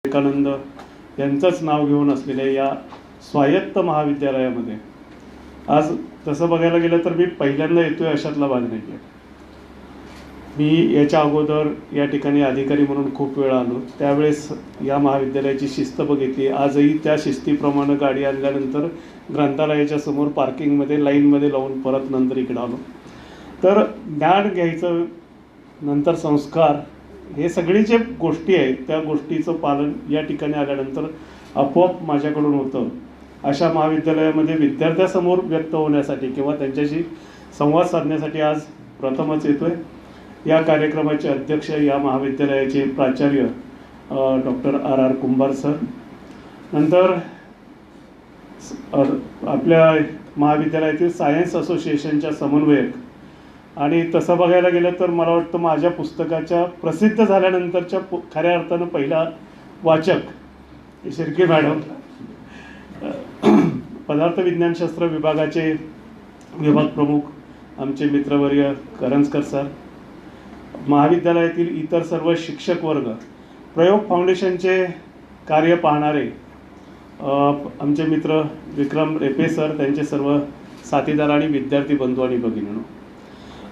विवेकानंद यांचंच नाव घेऊन असलेल्या या स्वायत्त महाविद्यालयामध्ये आज तसं बघायला गेलं तर मी पहिल्यांदा येतोय अशातला भाग नाही आहे. मी याच्या अगोदर या ठिकाणी अधिकारी म्हणून खूप वेळा आलो, त्यावेळेस या महाविद्यालयाची शिस्त बघितली. आजही त्या शिस्तीप्रमाणे गाडी आणल्यानंतर ग्रंथालयाच्या समोर पार्किंगमध्ये लाईनमध्ये लावून परत नंतर इकडं आलो. तर ज्ञान घ्यायचं, नंतर संस्कार, हे सगळी जे गोष्टी आहेत त्या गोष्टीचं पालन या ठिकाणी आल्यानंतर आपोआप माझ्याकडून होतं. अशा महाविद्यालयामध्ये विद्यार्थ्यासमोर व्यक्त होण्यासाठी किंवा त्यांच्याशी संवाद साधण्यासाठी आज प्रथमच येतोय. या कार्यक्रमाचे अध्यक्ष या महाविद्यालयाचे प्राचार्य डॉक्टर आर कुंभार सर, नंतर आपल्या महाविद्यालयातील सायन्स असोसिएशनच्या समन्वयक, आणि तसं बघायला गेलं तर मला वाटतं माझ्या पुस्तकाच्या प्रसिद्ध झाल्यानंतरच्या खऱ्या अर्थानं पहिला वाचक शिर्के मॅडम, पदार्थ विज्ञानशास्त्र विभागाचे विभाग प्रमुख आमचे मित्रवर्य करंजकर सर, महाविद्यालयातील इतर सर्व शिक्षक वर्ग, प्रयोग फाउंडेशनचे कार्य पाहणारे आमचे मित्र विक्रम रेपे सर, त्यांचे सर्व साथीदार आणि विद्यार्थी बंधू आणि भगिनींनो,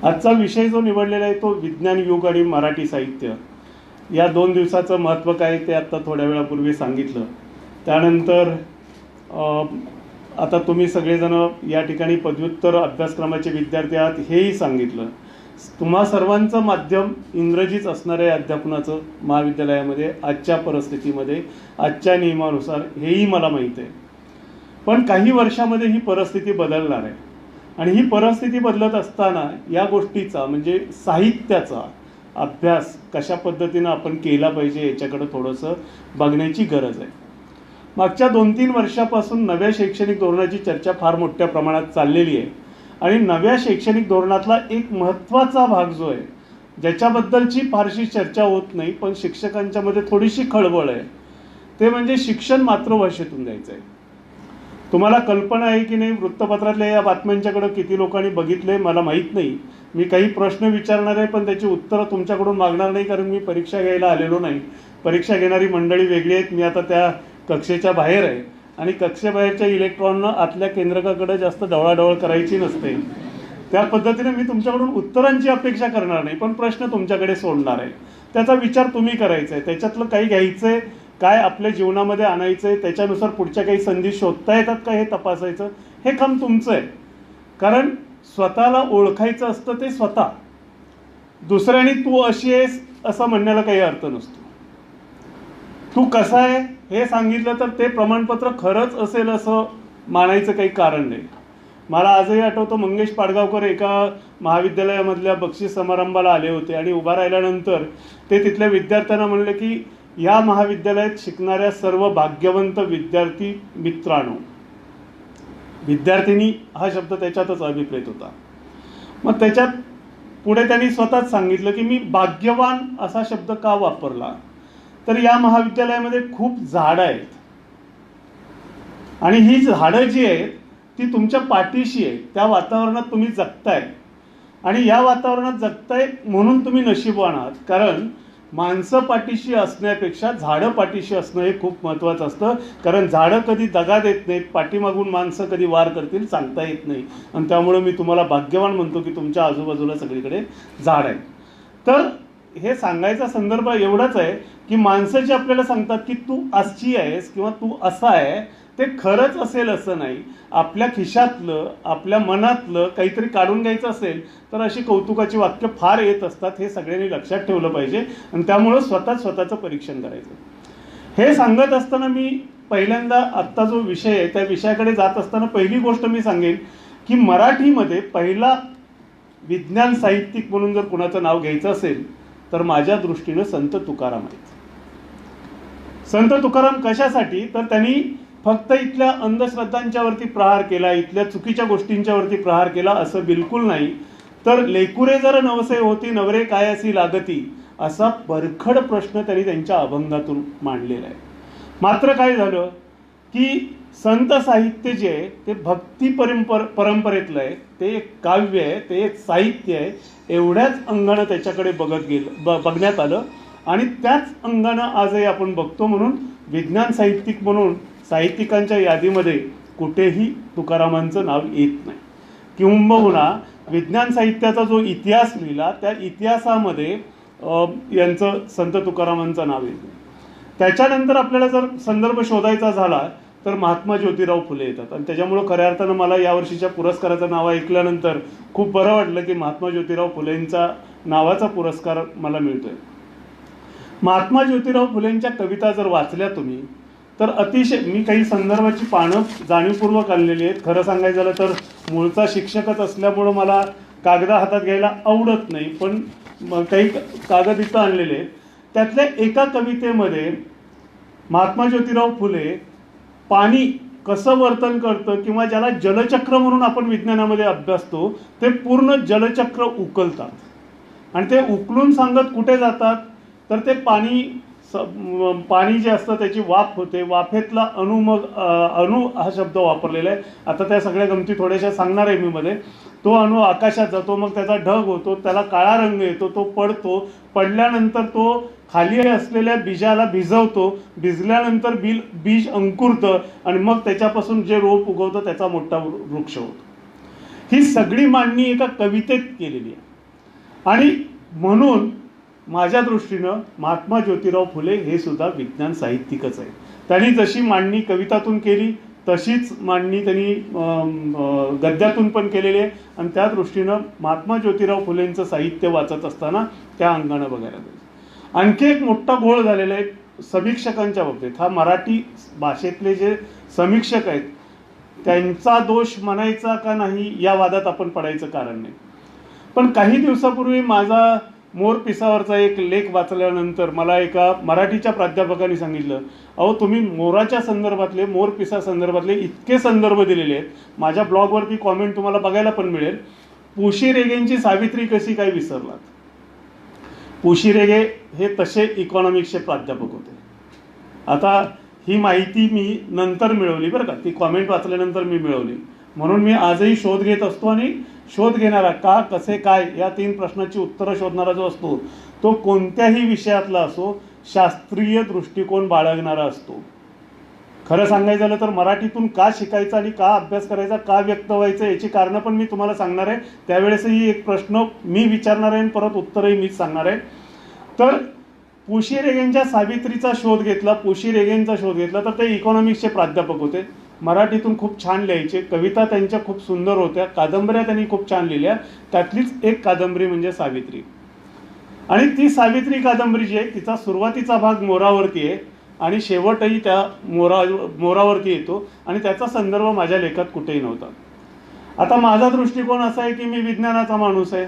आजचा विषय जो निवडलेला आहे तो विज्ञान युग आणि मराठी साहित्य. या 2 दिवसाचं महत्त्व काय ते आत्ता थोड्या वेळापूर्वी सांगितलं. त्यानंतर आता तुम्ही सगळेजण या ठिकाणी पदव्युत्तर अभ्यासक्रमाचे विद्यार्थी आहात हेही सांगितलं. तुम्हा सर्वांचं माध्यम इंग्रजीच असणार आहे अध्यापनाचं महाविद्यालयामध्ये आजच्या परिस्थितीमध्ये, आजच्या नियमानुसार, हेही मला माहीत आहे. पण काही वर्षामध्ये ही परिस्थिती बदलणार आहे आणि ही परिस्थिती बदलत असताना या गोष्टीचा म्हणजे साहित्याचा अभ्यास कशा पद्धतीनं आपण केला पाहिजे याच्याकडे थोडंसं बघण्याची गरज आहे. मागच्या 2-3 वर्षापासून नव्या शैक्षणिक धोरणाची चर्चा फार मोठ्या प्रमाणात चाललेली आहे आणि नव्या शैक्षणिक धोरणातला एक महत्त्वाचा भाग जो आहे ज्याच्याबद्दलची फारशी चर्चा होत नाही पण शिक्षकांच्यामध्ये थोडीशी खळबळ आहे, ते म्हणजे शिक्षण मातृभाषेतून द्यायचं आहे. तुम्हाला कल्पना आहे की नाही, वृत्तपत्रातल्या या बातम्यांच्याकडं किती लोकांनी बघितले मला माहीत नाही. मी काही प्रश्न विचारणार आहे पण त्याची उत्तरं तुमच्याकडून मागणार नाही, कारण मी परीक्षा घ्यायला आलेलो नाही. परीक्षा घेणारी मंडळी वेगळी आहेत, मी आता त्या कक्षेच्या बाहेर आहे आणि कक्षेबाहेरच्या इलेक्ट्रॉननं आतल्या केंद्रकाकडे जास्त ढवळाढवळ करायची नसते. त्या पद्धतीने मी तुमच्याकडून उत्तरांची अपेक्षा करणार नाही पण प्रश्न तुमच्याकडे सोडणार आहे. त्याचा विचार तुम्ही करायचा आहे, त्याच्यातलं काही घ्यायचं आहे, काय आपल्या जीवनामध्ये आणायचं आहे, त्याच्यानुसार पुढच्या काही संधी शोधता येतात का हे तपासायचं, हे काम तुमचं आहे. कारण स्वतःला ओळखायचं असतं ते स्वतः, दुसऱ्याने तू अशी आहेस असं म्हणण्याला काही अर्थ नसतो. तू कसा आहे हे सांगितलं तर ते प्रमाणपत्र खरंच असेल असं मानायचं काही कारण नाही. मला आजही आठवतं, मंगेश पाडगावकर एका महाविद्यालयामधल्या बक्षीस समारंभाला आले होते आणि उभा राहिल्यानंतर ते तिथल्या विद्यार्थ्यांना म्हणले की या महाविद्यालयात शिकणाऱ्या सर्व भाग्यवंत विद्यार्थी मित्रांनो, विद्यार्थिनी हा शब्द त्याच्यातच अभिप्रेत होता. मग त्याच्यात पुढे त्यांनी स्वतःच सांगितलं की मी भाग्यवान असा शब्द का वापरला, तर या महाविद्यालयामध्ये खूप झाडं आहेत आणि ही झाडं जी आहेत ती तुमच्या पाठीशी आहेत. त्या वातावरणात तुम्ही जगताय आणि या वातावरणात जगताय म्हणून तुम्ही नशीबवान आहात. कारण माणसं पाठीशी असण्यापेक्षा झाडं पाठीशी असणं हे खूप महत्त्वाचं असतं. कारण झाडं कधी दगा देत नाहीत, पाठीमागून माणसं कधी वार करतील सांगता येत नाही. आणि त्यामुळे मी तुम्हाला भाग्यवान म्हणतो की तुमच्या आजूबाजूला सगळीकडे झाड आहे. तर हे सांगायचा संदर्भ एवढाच आहे की माणसं जे आपल्याला सांगतात की तू अशी आहेस किंवा तू असा आहे, ते खरंच असेल असं नाही. आपल्या खिशातलं, आपल्या मनातलं काहीतरी काढून घ्यायचं असेल तर अशी कौतुकाची वाक्य फार येत असतात. हे सगळ्यांनी लक्षात ठेवलं पाहिजे आणि त्यामुळं स्वतःचं परीक्षण करायचं. हे सांगत असताना मी पहिल्यांदा आत्ता जो विषय आहे त्या विषयाकडे जात असताना पहिली गोष्ट मी सांगेन की मराठीमध्ये पहिला विज्ञान साहित्यिक म्हणून जर कुणाचं नाव घ्यायचं असेल तर माझ्या दृष्टीनं संत तुकाराम आहेत. संत तुकाराम कशासाठी, तर त्यांनी फक्त इथल्या अंधश्रद्धांच्यावरती प्रहार केला, इथल्या चुकीच्या गोष्टींच्यावरती प्रहार केला असं बिलकुल नाही. तर लेकुरे जर नवसे होती नवरे काय असी लागती असा परखड प्रश्न त्यांनी त्यांच्या अभंगातून मांडलेला आहे. मात्र काय झालं की संत साहित्य जे आहे ते भक्ती परंपरेतलं आहे, ते एक काव्य आहे, ते एक साहित्य आहे, एवढ्याच अंगानं त्याच्याकडे बघण्यात आलं आणि त्याच अंगानं आजही आपण बघतो. म्हणून विज्ञान साहित्यिक म्हणून साहित्यिकांच्या यादीमध्ये कुठेही तुकारामांचं नाव येत नाही. किंबहुना विज्ञान साहित्याचा जो इतिहास लिहिला त्या इतिहासामध्ये यांचं संत तुकारामांचं नाव येतं. त्याच्यानंतर आपल्याला जर संदर्भ शोधायचा झाला तर महात्मा ज्योतिराव फुले येतात. आणि त्याच्यामुळं खऱ्या अर्थानं मला यावर्षीच्या पुरस्काराचं नाव ऐकल्यानंतर खूप बरं वाटलं की महात्मा ज्योतिराव फुलेंचा नावाचा पुरस्कार मला मिळतोय. महात्मा ज्योतिराव फुलेंच्या कविता जर वाचल्या तुम्ही तर अतिशय, मी काही संदर्भाची पानं जाणीवपूर्वक आणलेली आहेत. खरं सांगायचं झालं तर मूळचा शिक्षकच असल्यामुळं मला कागदा हातात घ्यायला आवडत नाही, पण काही कागद इथं आणलेले आहेत. त्यातल्या एका कवितेमध्ये महात्मा ज्योतिराव फुले पाणी कसं वर्तन करतं किंवा ज्याला जलचक्र म्हणून आपण विज्ञानामध्ये अभ्यासतो ते पूर्ण जलचक्र उकलतात. आणि ते उकलून सांगत कुठे जातात तर ते पाणी जे असतं त्याची वाफ होते, वाफेतला अणू, मग अणू हा शब्द वापरलेला आहे. आता त्या सगळ्या गमती थोड्याशा सांगणार आहे मी मध्ये. तो अणू आकाशात जातो, मग त्याचा ढग होतो, त्याला काळा रंग येतो, तो पडतो, पडल्यानंतर तो खाली असलेल्या बीजाला भिजवतो, भिजल्यानंतर बीज अंकुरतं आणि मग त्याच्यापासून जे रोप उगवतं त्याचा मोठा वृक्ष होतो. ही सगळी मांडणी एका कवितेत केलेली आहे. आणि म्हणून माझ्या दृष्टीनं महात्मा ज्योतिराव फुले हे सुद्धा विज्ञान साहित्यिकच आहे. त्यांनी जशी मांडणी कवितातून केली तशीच मांडणी त्यांनी गद्यातून पण केलेली आहे. आणि त्या दृष्टीनं महात्मा ज्योतिराव फुलेंचं साहित्य वाचत असताना त्या अंगानं बघायला पाहिजे. आणखी एक मोठा घोळ झालेला आहे समीक्षकांच्या बाबतीत. हा मराठी भाषेतले जे समीक्षक आहेत त्यांचा दोष म्हणायचा का नाही या वादात आपण पडायचं कारण नाही. पण काही दिवसापूर्वी माझा मोर पिसावरचा एक लेख वाचल्यानंतर मला एका मराठीच्या प्राध्यापकांनी सांगितलं, अहो तुम्ही मोराच्या संदर्भातले, मोर पिसा संदर्भातले इतके संदर्भ दिलेले आहेत. माझ्या ब्लॉगवरती कॉमेंट तुम्हाला बघायला पण मिळेल. पुशी रेगेंची सावित्री कशी काय विसरलात? पुशी रेगे हे तसे इकॉनॉमिक्सचे प्राध्यापक होते. आता ही माहिती मी नंतर मिळवली बरं का, ती कॉमेंट वाचल्यानंतर मी मिळवली. म्हणून मी आजही शोध घेत असतो आणि शोध घेणारा का, कसे, काय या 3 प्रश्नाची उत्तरं शोधणारा जो असतो तो कोणत्याही विषयातला असो शास्त्रीय दृष्टिकोन बाळगणारा असतो. खरं सांगायचं झालं तर मराठीतून का शिकायचं आणि का अभ्यास करायचा, का व्यक्त व्हायचं याची कारणं पण मी तुम्हाला सांगणार आहे. त्यावेळेसही एक प्रश्न मी विचारणार आहे आणि परत उत्तरही मीच सांगणार आहे. तर पुशी रेगेंच्या सावित्रीचा शोध घेतला, पुशी रेगेंचा शोध घेतला तर ते इकॉनॉमिक्सचे प्राध्यापक होते. मराठीतून खूप छान लिहायचे, कविता त्यांच्या खूप सुंदर होत्या, कादंबऱ्या त्यांनी खूप छान लिहिल्या. त्यातलीच एक कादंबरी म्हणजे सावित्री. आणि ती सावित्री कादंबरी जी आहे तिचा सुरुवातीचा भाग मोरावरती आहे आणि शेवटही त्या मोरावरती येतो आणि त्याचा संदर्भ माझ्या लेखात कुठेही नव्हता. आता माझा दृष्टिकोन असा आहे की मी विज्ञानाचा माणूस आहे.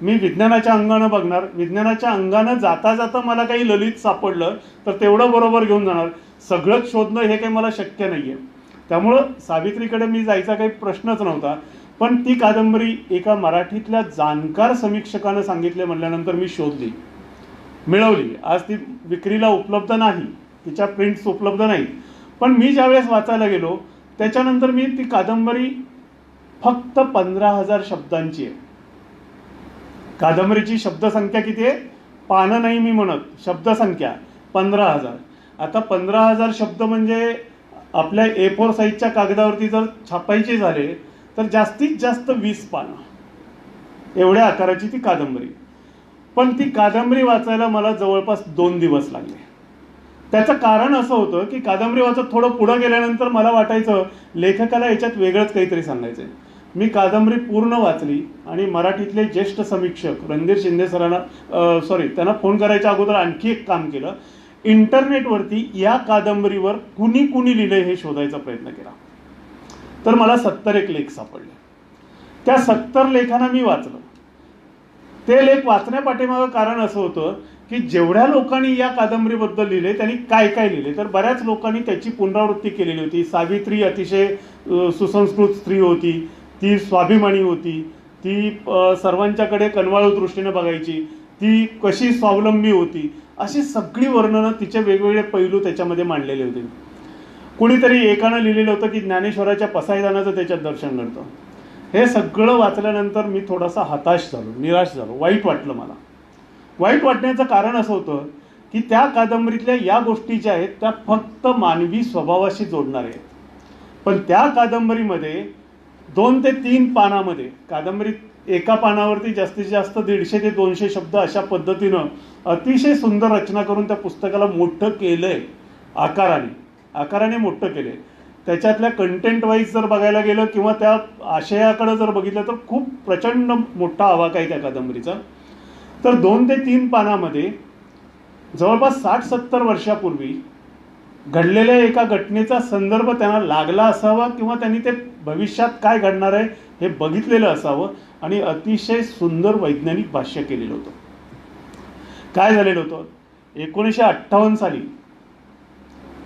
मी विज्ञानाच्या अंगानं बघणार, विज्ञानाच्या अंगानं जाता जाता मला काही ललित सापडलं तर तेवढं बरोबर घेऊन जाणार. सगळंच शोधणं हे काही मला शक्य नाही आहे. त्यामुळं सावित्रीकडे मी जायचा काही प्रश्नच नव्हता. पण ती कादंबरी एका मराठीतल्या जाणकार समीक्षकानं सांगितले म्हटल्यानंतर मी शोधली, मिळवली. आज ती विक्रीला उपलब्ध नाही, तिच्या प्रिंट्स उपलब्ध नाही. पण मी ज्यावेळेस वाचायला गेलो त्याच्यानंतर मी ती कादंबरी फक्त 15,000 शब्दांची आहे. कादंबरीची शब्दसंख्या किती आहे? पानं नाही मी म्हणत, शब्दसंख्या 15,000. आता 15,000 शब्द म्हणजे आपल्या A4 साईजच्या कागदावरती जर छापायचे झाले तर जास्तीत जास्त 20 पानं एवढ्या आकाराची ती कादंबरी. पण ती कादंबरी वाचायला मला जवळपास 2 दिवस लागले. त्याचं कारण असं होतं की कादंबरी वाचत थोडं पुढं गेल्यानंतर मला वाटायचं लेखकाला याच्यात वेगळंच काहीतरी सांगायचं आहे. मी कादंबरी पूर्ण वाचली आणि मराठीतले ज्येष्ठ समीक्षक रणधीर शिंदे सरांना त्यांना फोन करायच्या अगोदर आणखी एक काम केलं. इंटरनेटवरती या कादंबरीवर कुणी लिहिलंय हे शोधायचा प्रयत्न केला. तर मला 71 लेख सापडले. त्या 70 लेखांना मी वाचलं. ते लेख वाचण्यापाठीमागं कारण असं होतं की जेवढ्या लोकांनी या कादंबरीबद्दल लिहिले त्यांनी काय काय लिहिले. तर बऱ्याच लोकांनी त्याची पुनरावृत्ती केलेली होती. सावित्री अतिशय सुसंस्कृत स्त्री होती, ती स्वाभिमानी होती, ती सर्वांच्याकडे कनवाळू दृष्टीने बघायची, ती कशी स्वावलंबी होती, अशी सगळी वर्णनं तिचे वेगवेगळे पैलू त्याच्यामध्ये मांडलेले होते. कुणीतरी एकानं लिहिलेलं होतं की ज्ञानेश्वराच्या पसायदानाचं त्याच्यात दर्शन घडतं. हे सगळं वाचल्यानंतर मी थोडासा हताश झालो, निराश झालो, वाईट वाटलं मला. वाईट वाटण्याचं कारण असं होतं की त्या कादंबरीतल्या या गोष्टी ज्या आहेत त्या फक्त मानवी स्वभावाशी जोडणाऱ्या आहेत. पण त्या कादंबरीमध्ये 2 ते 3 पानामध्ये, कादंबरीत एका पानावरती जास्तीत जास्त 150 ते 200 शब्द अशा पद्धतीनं अतिशय सुंदर रचना करून त्या पुस्तकाला मोठं केलंय. आकाराने मोठं केलंय. त्याच्यातल्या कंटेंट वाईज जर बघायला गेलं किंवा त्या आशयाकडे जर बघितलं तर खूप प्रचंड मोठा आवाका आहे त्या कादंबरीचा. तर 2 ते 3 पानामध्ये जवळपास 60-70 वर्षापूर्वी घडलेल्या एका घटनेचा संदर्भ त्यांना लागला असावा किंवा त्यांनी ते भविष्यात काय घडणार आहे हे बघितलेलं असावं आणि अतिशय सुंदर वैज्ञानिक भाष्य केलेलं होतं. काय झालेलं होतं, 1958 साली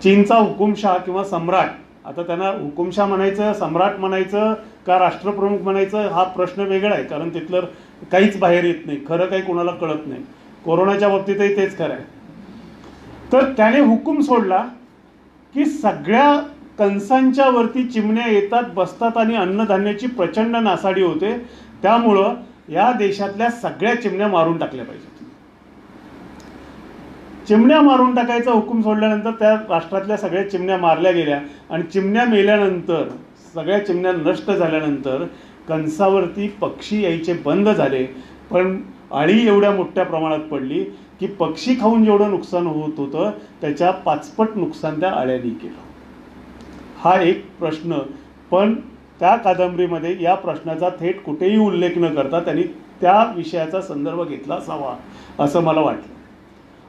चीनचा हुकुमशाह किंवा सम्राट, आता त्यांना हुकुमशाह म्हणायचं, सम्राट म्हणायचं का राष्ट्रप्रमुख म्हणायचं हा प्रश्न वेगळा आहे, कारण तिथलं काहीच बाहेर येत नाही, खरं काही कोणाला कळत नाही. कोरोनाच्या बाबतीतही तेच खरं आहे. तर त्याने हुकूम सोडला की सगळ्या कंसांच्या वरती चिमण्या येतात बसतात आणि अन्नधान्याची प्रचंड नासाडी होते, त्यामुळं या देशातल्या सगळ्या चिमण्या मारून टाकल्या पाहिजेत. चिमण्या मारून टाकायचा हुकूम सोडल्यानंतर त्या राष्ट्रातल्या सगळ्या चिमण्या मारल्या गेल्या आणि चिमण्या मेल्यानंतर, सगळ्या चिमण्या नष्ट झाल्यानंतर कंसावरती पक्षी यायचे बंद झाले. पण अळी एवढ्या मोठ्या प्रमाणात पडली की पक्षी खाऊन जेवढं नुकसान होत होतं त्याच्या 5पट नुकसान त्या अळ्यांनी केलं. हा एक प्रश्न, पण त्या कादंबरीमध्ये या प्रश्नाचा थेट कुठेही उल्लेख न करता त्यांनी त्या विषयाचा संदर्भ घेतला असावा असं मला वाटलं.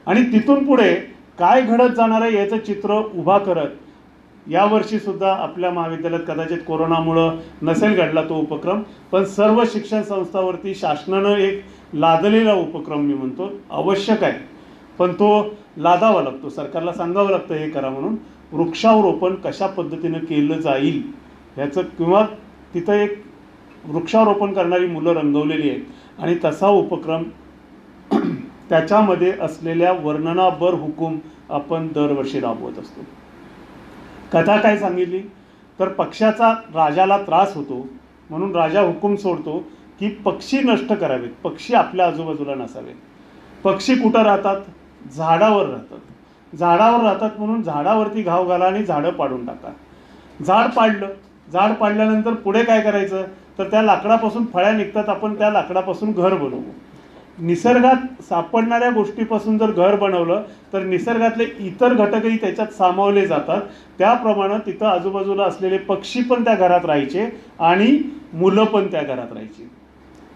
आणि तिथून पुढे काय घडत जाणार आहे याचं चित्र उभा करत यावर्षी सुद्धा आपल्या महाविद्यालयात कदाचित कोरोनामुळं नसेल घडला तो उपक्रम, पण सर्व शिक्षण संस्थांवरती शासनानं एक लादलेला उपक्रम मी म्हणतो आवश्यक आहे, पण तो लादावा लागतो, सरकारला सांगावं लागतं हे करा म्हणून. वृक्षारोपण कशा पद्धतीनं केलं जाईल ह्याचं, किंवा तिथं एक वृक्षारोपण करणारी मुलं रंगवलेली आहेत आणि तसा उपक्रम त्याच्यामध्ये असलेल्या वर्णनाबर हुकूम आपण दरवर्षी राबवत असतो. कथा काय सांगितली तर पक्ष्याचा राजाला त्रास होतो म्हणून राजा हुकूम सोडतो की पक्षी नष्ट करावेत, पक्षी आपल्या आजूबाजूला नसावेत. पक्षी कुठं राहतात, झाडावर राहतात. झाडावर राहतात म्हणून झाडावरती घाव घाला आणि झाडं पाडून टाका. झाड पाडल्यानंतर पुढे काय करायचं तर त्या लाकडापासून फळ्या निघतात, आपण त्या लाकडापासून घर बनवू. निसर्गात सापडणाऱ्या गोष्टीपासून जर घर बनवलं तर निसर्गातले इतर घटकही त्याच्यात सामावले जातात. त्याप्रमाणे तिथं आजूबाजूला असलेले पक्षी पण त्या घरात राहायचे आणि मुलं पण त्या घरात राहायची.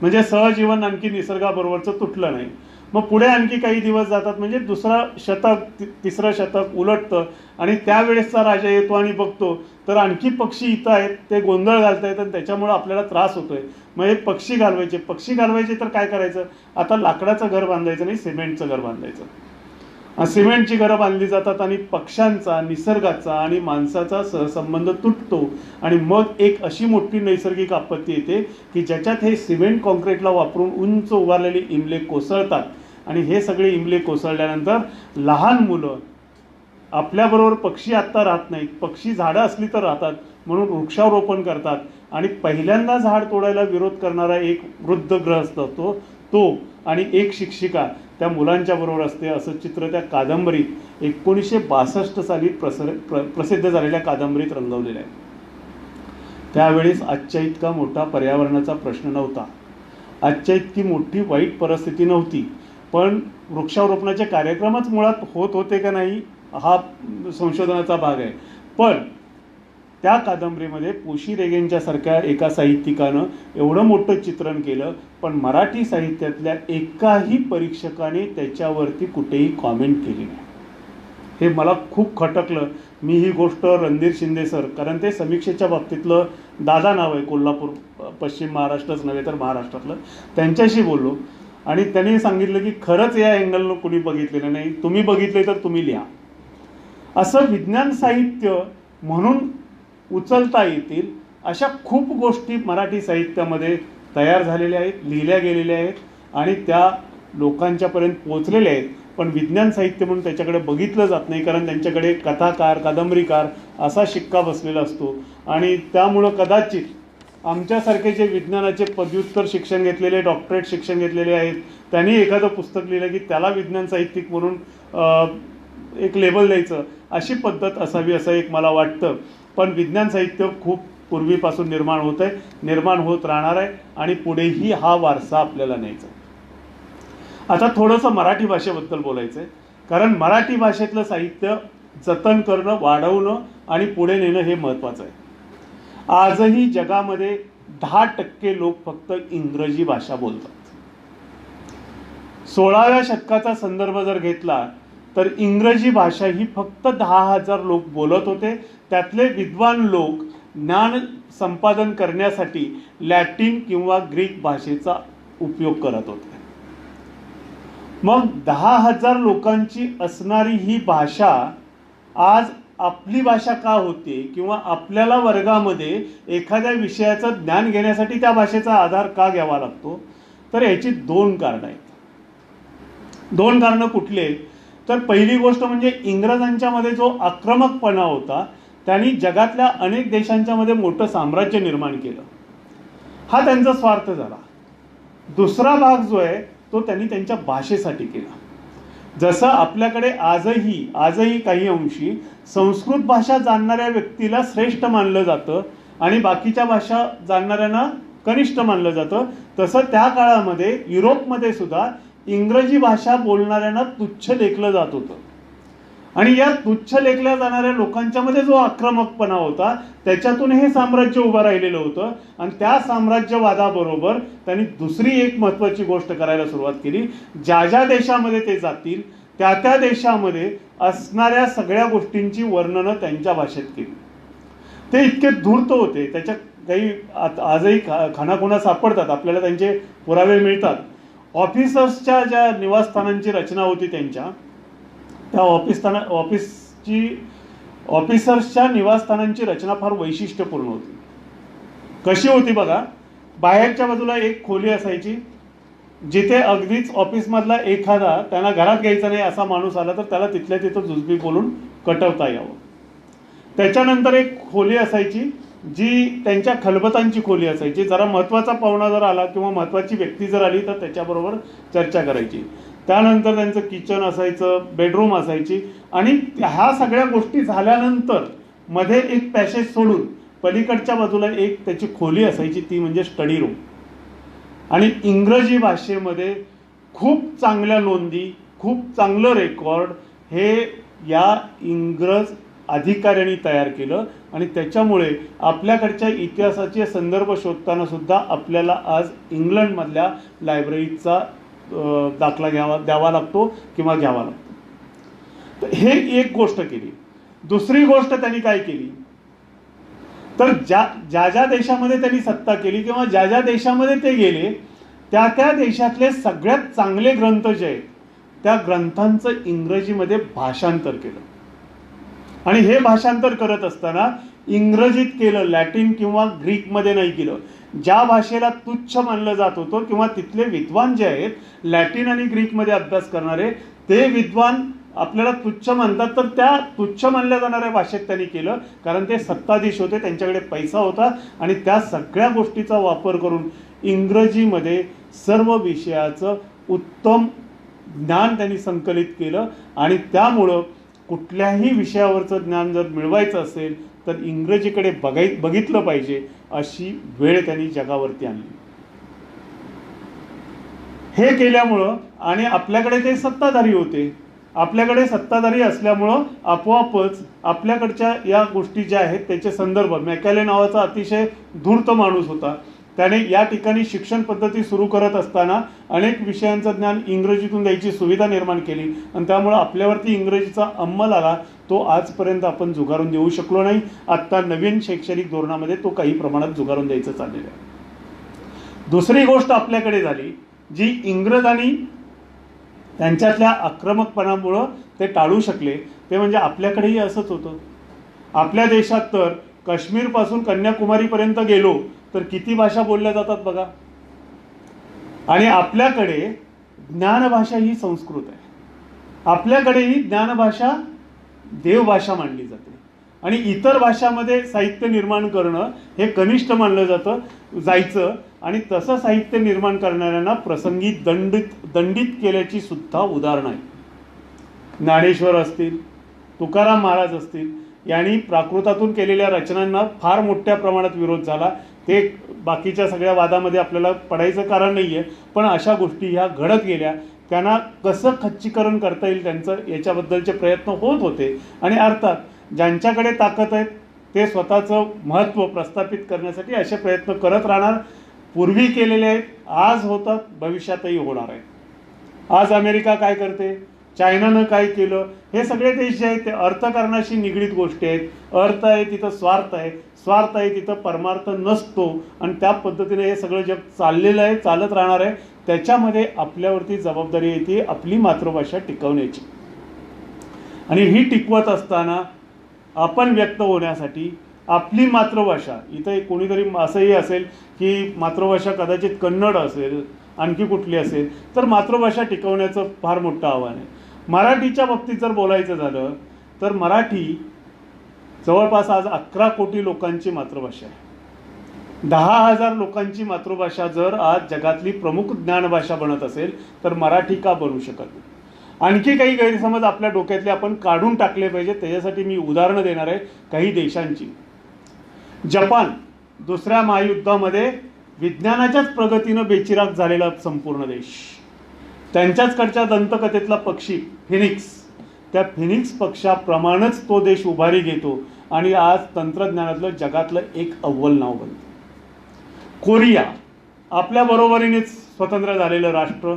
म्हणजे सहजीवन आणखी निसर्गाबरोबरचं तुटलं नाही. मग पुढे आणखी काही दिवस जातात, म्हणजे दुसरं शतक, तिसरं शतक उलटतं आणि त्यावेळेसचा राजा येतो आणि बघतो तर आणखी पक्षी इथं आहेत, ते गोंधळ घालतायत आणि त्याच्यामुळं आपल्याला त्रास होतोय. मग हे पक्षी घालवायचे तर काय करायचं, आता लाकडाचं घर बांधायचं नाही, सिमेंटचं घर बांधायचं. सिमेंटची घरं बांधली जातात आणि पक्ष्यांचा, निसर्गाचा आणि माणसाचा सहसंबंध तुटतो आणि मग एक अशी मोठी नैसर्गिक आपत्ती येते की ज्याच्यात हे सिमेंट कॉन्क्रीटला वापरून उंच उभारलेली इमले कोसळतात आणि हे सगळे इमले कोसळल्यानंतर लहान मुलं, आपल्याबरोबर पक्षी आत्ता राहत नाहीत, पक्षी झाडं असली तर राहतात म्हणून वृक्षारोपण करतात आणि पहिल्यांदा झाड तोडायला विरोध करणारा एक वृद्ध ग्रहस्थ असतो तो आणि एक शिक्षिका त्या मुलांच्या बरोबर असते. असं चित्र त्या कादंबरीत 1962 साली प्रसिद्ध झालेल्या कादंबरीत रंगवलेलं आहे. त्यावेळेस आजच्या इतका मोठा पर्यावरणाचा प्रश्न नव्हता, आजच्या इतकी मोठी वाईट परिस्थिती नव्हती, पण वृक्षारोपणाचे कार्यक्रमच मुळात होत होते का नाही हा संशोधनाचा भाग आहे. पण त्या कादंबरीमध्ये पोशी रेगेंच्या सारख्या एका साहित्यिकानं एवढं मोठं चित्रण केलं, पण मराठी साहित्यातल्या एकाही परीक्षकाने त्याच्यावरती कुठेही कॉमेंट केली नाही. हे मला खूप खटकलं. मी ही गोष्ट रणधीर शिंदे सर, कारण ते समीक्षेच्या बाबतीतलं दादा नाव आहे, कोल्हापूर पश्चिम महाराष्ट्रच नव्हे तर महाराष्ट्रातलं, त्यांच्याशी बोललो आणि त्यांनी सांगितलं की खरंच या अँगलनं कुणी बघितलेलं नाही, तुम्ही बघितले तर तुम्ही लिहा. असं विज्ञान साहित्य म्हणून उचलता येतील अशा खूप गोष्टी मराठी साहित्यामध्ये तयार झालेल्या आहेत, लिहिल्या गेलेल्या आहेत आणि त्या लोकांच्यापर्यंत पोचलेल्या आहेत. पण विज्ञान साहित्य म्हणून त्याच्याकडे बघितलं जात नाही, कारण त्यांच्याकडे कथाकार, कादंबरीकार असा शिक्का बसलेला असतो आणि त्यामुळं कदाचित आमच्यासारखे जे विज्ञानाचे पदव्युत्तर शिक्षण घेतलेले, डॉक्टरेट शिक्षण घेतलेले आहेत, त्यांनी एखादं पुस्तक लिहिलं की त्याला विज्ञान साहित्यिक म्हणून एक लेबल द्यायचं, अशी पद्धत असावी असं एक मला वाटतं. पण विज्ञान साहित्य खूप पूर्वीपासून निर्माण होत आहे, निर्माण होत राहणार आहे आणि पुढेही हा वारसा आपल्याला न्यायचा आहे. आता थोडंसं मराठी भाषेबद्दल बोलायचं आहे, कारण मराठी भाषेतलं साहित्य जतन करणं, वाढवणं आणि पुढे नेणं हे महत्त्वाचं आहे. आजही जगामध्ये 10% लोक फक्त इंग्रजी भाषा बोलतात. 16व्या शतकाचा संदर्भ जर घेतला तर इंग्रजी भाषा ही फक्त 10,000 लोक बोलत होते. त्यातले विद्वान लोक ज्ञान संपादन करण्यासाठी लॅटिन किंवा ग्रीक भाषेचा उपयोग करत होते. मग 10,000 लोकांची असणारी ही भाषा आज आपली भाषा का होते, किंवा आपल्याला वर्गामध्ये एखाद्या विषयाचं ज्ञान घेण्यासाठी त्या भाषेचा आधार का घ्यावा लागतो? तर याची 2 कारणं आहेत. 2 कारणं कुठले? तर पहिली गोष्ट म्हणजे इंग्रजांच्या मध्ये जो आक्रमकपणा होता, त्यांनी जगातल्या अनेक देशांच्या मध्ये मोठं साम्राज्य निर्माण केलं, हा त्यांचा स्वार्थ झाला. दुसरा भाग जो आहे तो त्यांनी त्यांच्या भाषेसाठी केला. जसं आपल्याकडे आजही काही अंशी संस्कृत भाषा जाणणाऱ्या व्यक्तीला श्रेष्ठ मानलं जातं आणि बाकीच्या भाषा जाणणाऱ्यांना कनिष्ठ मानलं जातं, तसं त्या काळामध्ये युरोपमध्ये सुद्धा इंग्रजी भाषा बोलणाऱ्यांना तुच्छ लेखलं जात होतं. आणि या तुच्छ लेखल्या जाणाऱ्या लोकांच्या मध्ये जो आक्रमकपणा होता, त्याच्यातून हे साम्राज्य उभं राहिलेलं होतं. आणि त्या साम्राज्यवादाबरोबर त्यांनी दुसरी एक महत्त्वाची गोष्ट करायला सुरुवात केली. ज्या ज्या देशामध्ये ते जातील त्या त्या देशामध्ये असणाऱ्या सगळ्या गोष्टींची वर्णनं त्यांच्या भाषेत केली. ते इतके धूर्त होते, त्याच्या काही आजही खानाखुणा सापडतात, आपल्याला त्यांचे पुरावे मिळतात. ऑफिसर्सच्या ज्या निवासस्थानांची रचना होती त्यांच्या, त्या ऑफिसर्सच्या निवासस्थानांची रचना फार वैशिष्ट्यपूर्ण होती. कशी होती बघा, बाहेरच्या बाजूला एक खोली असायची, जिथे अगदीच ऑफिसमधला एखादा त्यांना घरात घ्यायचा नाही असा माणूस आला तर त्याला तिथल्या तिथं जुजबी बोलून कटवता यावं. त्याच्यानंतर एक खोली असायची जी त्यांच्या खलबतांची खोली असायची. जरा महत्त्वाचा पाहुणा जर आला किंवा महत्त्वाची व्यक्ती जर आली तर त्याच्याबरोबर चर्चा करायची. त्यानंतर त्यांचं किचन असायचं, बेडरूम असायची. आणि ह्या सगळ्या गोष्टी झाल्यानंतर मध्ये एक पॅसेज सोडून पलीकडच्या बाजूला एक त्याची खोली असायची, ती म्हणजे स्टडी रूम. आणि इंग्रजी भाषेमध्ये खूप चांगल्या नोंदी, खूप चांगलं रेकॉर्ड हे या इंग्रज अधिकाऱ्यांनी तयार केलं. आणि त्याच्यामुळे आपल्याकडच्या इतिहासाचे संदर्भ शोधताना सुद्धा आपल्याला आज इंग्लंडमधल्या लायब्ररीचा दाखला द्यावा लागतो किंवा घ्यावा लागतो. तर हे एक गोष्ट केली. दुसरी गोष्ट त्यांनी काय केली, तर ज्या ज्या देशामध्ये त्यांनी सत्ता केली किंवा ज्या ज्या देशामध्ये ते गेले, त्या त्या देशातले सगळ्यात चांगले ग्रंथ जे आहेत त्या ग्रंथांचं इंग्रजीमध्ये भाषांतर केलं. आणि हे भाषांतर करत असताना इंग्रजीत केलं, लॅटिन किंवा ग्रीकमध्ये नाही केलं. ज्या भाषेला तुच्छ मानलं जात होतं किंवा तिथले विद्वान जे आहेत लॅटिन आणि ग्रीकमध्ये अभ्यास करणारे, ते विद्वान आपल्याला तुच्छ मानतात, तर त्या तुच्छ मानल्या जाणाऱ्या भाषेत त्यांनी केलं. कारण ते सत्ताधीश होते, त्यांच्याकडे पैसा होता आणि त्या सगळ्या गोष्टीचा वापर करून इंग्रजीमध्ये सर्व विषयाचं उत्तम ज्ञान त्यांनी संकलित केलं. आणि त्यामुळं कुठल्याही विषयावरचं ज्ञान जर मिळवायचं असेल तर इंग्रजीकडे बघितलं पाहिजे, अशी वेळ त्यांनी जगावरती आणली. हे केल्यामुळं, आणि आपल्याकडे ते सत्ताधारी होते, आपल्याकडे सत्ताधारी असल्यामुळं आपोआपच आपल्याकडच्या या गोष्टी ज्या आहेत त्याचे संदर्भ, मॅकॅले नावाचा अतिशय धूर्त माणूस होता, त्याने या ठिकाणी शिक्षण पद्धती सुरू करत असताना अनेक विषयांचं ज्ञान इंग्रजीतून द्यायची सुविधा निर्माण केली. आणि त्यामुळं आपल्यावरती इंग्रजीचा अंमल आला, तो आजपर्यंत आपण झुगारून देऊ शकलो नाही. आत्ता नवीन शैक्षणिक धोरणामध्ये तो काही प्रमाणात झुगारून द्यायचं चाललेलं आहे. दुसरी गोष्ट आपल्याकडे झाली जी इंग्रजांनी त्यांच्यातल्या आक्रमकपणामुळं ते टाळू शकले, ते म्हणजे आपल्याकडेही असंच होतं. आपल्या देशात तर काश्मीरपासून कन्याकुमारीपर्यंत गेलो तर किती भाषा बोलल्या जातात बघा. आणि आपल्याकडे ज्ञानभाषा ही संस्कृत आहे, आपल्याकडेही ज्ञानभाषा देवभाषा मानली जाते. आणि इतर भाषामध्ये साहित्य निर्माण करणं हे कनिष्ठ मानलं जायचं आणि तसं साहित्य निर्माण करणाऱ्यांना प्रसंगी दंडित केल्याची सुद्धा उदाहरणं आहेत. ज्ञानेश्वर असतील, तुकाराम महाराज असतील, यांनी प्राकृतातून केलेल्या रचनांना फार मोठ्या प्रमाणात विरोध झाला. ते बाकीच्या सगळ्या वादामध्ये आपल्याला पडायचं कारण नाही आहे, पण अशा गोष्टी ह्या घडत गेल्या. त्यांना कसं खच्चीकरण करता येईल त्यांचं याच्याबद्दलचे प्रयत्न होत होते. आणि अर्थात ज्यांच्याकडे ताकद आहे ते स्वतःचं महत्त्व प्रस्थापित करण्यासाठी असे प्रयत्न करत राहणार. पूर्वी केलेले आहेत, आज होतात, भविष्यातही होणार आहे. आज अमेरिका काय करते, चायनानं काय केलं, हे सगळे देश जे आहेत ते अर्थकारणाशी निगडीत गोष्टी आहेत. अर्थ आहे तिथं स्वार्थ आहे, स्वार्थ आहे तिथं परमार्थ नसतो. आणि त्या पद्धतीने हे सगळं जग चाललेलं आहे, चालत राहणार आहे. त्याच्यामध्ये आपल्यावरती जबाबदारी येते आपली मातृभाषा टिकवण्याची. आणि ही टिकवत असताना आपण व्यक्त होण्यासाठी आपली मातृभाषा, इथं कोणीतरी असंही असेल की मातृभाषा कदाचित कन्नड असेल, आणखी कुठली असेल, तर मातृभाषा टिकवण्याचं फार मोठं आव्हान आहे. मराठीच्या बाबतीत जर बोलायचं झालं तर मराठी जवळपास आज 11 कोटी लोकांची मातृभाषा आहे. 10,000 लोकांची मातृभाषा जर आज जगातली प्रमुख ज्ञानभाषा बनत असेल तर मराठी का बनू शकत नाही? आणखी काही गैरसमज आपल्या डोक्यातले आपण काढून टाकले पाहिजे. त्याच्यासाठी मी उदाहरणं देणार आहे काही देशांची. जपान दुसऱ्या महायुद्धामध्ये विज्ञानाच्याच प्रगतीनं बेचिराग झालेला संपूर्ण देश. त्यांच्याचकडच्या दंतकथेतला पक्षी फिनिक्स, त्या फिनिक्स पक्षाप्रमाणेच तो देश उभारी घेतो आणि आज तंत्रज्ञानातलं जगातलं एक अव्वल नाव बनतं. कोरिया आपल्या बरोबरीनेच स्वतंत्र झालेलं राष्ट्र,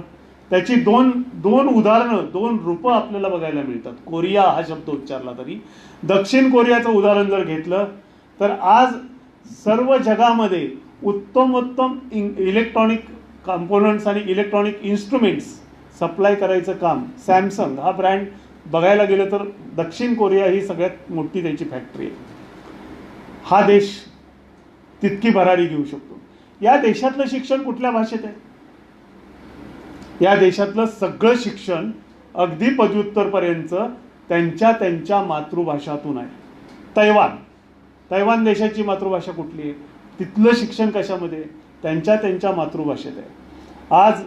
त्याची दोन उदाहरणं, 2 रूपं आपल्याला बघायला मिळतात. कोरिया हा शब्द उच्चारला तरी. दक्षिण कोरियाचं उदाहरण जर घेतलं तर आज सर्व जगामध्ये उत्तमोत्तम इलेक्ट्रॉनिक कॉम्पोनंट्स आणि इलेक्ट्रॉनिक इन्स्ट्रुमेंट्स सप्लाय करायचं काम सॅमसंग हा ब्रँड बघायला गेलं तर दक्षिण कोरिया ही सगळ्यात मोठी त्याची फॅक्टरी आहे. हा देश तितकी भरारी घेऊ शकतो. या देशातलं शिक्षण कुठल्या भाषेत आहे? या देशातलं सगळं शिक्षण अगदी पदव्युत्तरपर्यंत त्यांच्या मातृभाषातून आहे. तैवान देशाची मातृभाषा कुठली आहे? तिथलं शिक्षण कशामध्ये? त्यांच्या मातृभाषेत आहे. आज